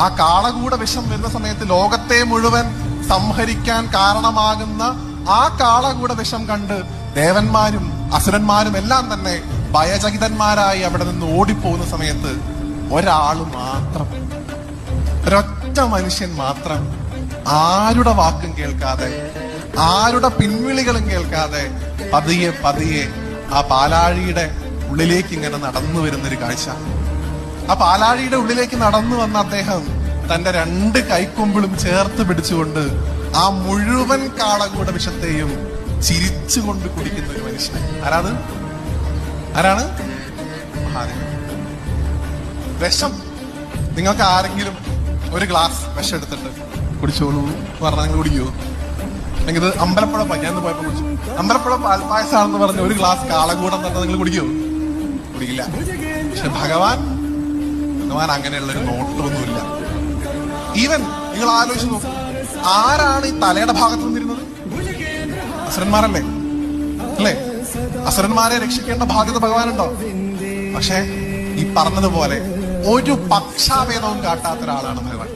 ആ കാളകൂട വിഷം വരുന്ന സമയത്ത് ലോകത്തെ മുഴുവൻ സംഹരിക്കാൻ കാരണമാകുന്ന ആ കാളകൂട വിഷം കണ്ട് ദേവന്മാരും അസുരന്മാരും എല്ലാം തന്നെ ഭയചകിതന്മാരായി അവിടെ നിന്ന് ഓടിപ്പോകുന്ന സമയത്ത് ഒരാള് മാത്രം, ഒരൊറ്റ മനുഷ്യൻ മാത്രം, ആരുടെ വാക്കും കേൾക്കാതെ, ആരുടെ പിൻവിളികളും കേൾക്കാതെ പതിയെ പതിയെ ആ പാലാഴിയുടെ ഉള്ളിലേക്ക് ഇങ്ങനെ നടന്നു വരുന്നൊരു കാഴ്ച. ആ പാലാഴിയുടെ ഉള്ളിലേക്ക് നടന്നു വന്ന അദ്ദേഹം തന്റെ 2 കൈക്കൊമ്പിളും ചേർത്ത് പിടിച്ചുകൊണ്ട് ആ മുഴുവൻ കാളകൂട വിഷത്തെയും ചിരിച്ചുകൊണ്ട് കുടിക്കുന്ന ഒരു മനുഷ്യൻ. ആരാണ്? മഹാദേവൻ. വിഷം, നിങ്ങൾക്ക് ആരെങ്കിലും ഒരു ഗ്ലാസ് വിഷം എടുത്തിട്ട് കുടിച്ചോളൂ പറഞ്ഞാൽ നിങ്ങൾ കുടിക്കുവോ? അല്ലെങ്കിൽ ഇത് അമ്പലപ്പുഴ ഞാൻ പോയപ്പോ കുടിച്ചു, അമ്പലപ്പുഴ പാൽപ്പായസാണെന്ന് പറഞ്ഞ ഒരു ഗ്ലാസ് കാളകൂടം തന്നെ നിങ്ങൾ കുടിക്കുവോ? കുടിക്കില്ല. പക്ഷെ ഭഗവാൻ അങ്ങനെയുള്ളൊരു നോട്ടമൊന്നുമില്ല. ഈവൻ നിങ്ങൾ ആലോചിച്ച് നോക്കൂ, ആരാണ് ഈ തലയുടെ ഭാഗത്ത് നിന്നിരുന്നത്? അസുരന്മാരല്ലേ? അല്ലേ? അസുരന്മാരെ രക്ഷിക്കേണ്ട ബാധ്യത ഭഗവാനുണ്ടോ? പക്ഷെ ഈ പറഞ്ഞതുപോലെ ഒരു പക്ഷാഭേദവും കാട്ടാത്ത ഒരാളാണ് ഭഗവാൻ.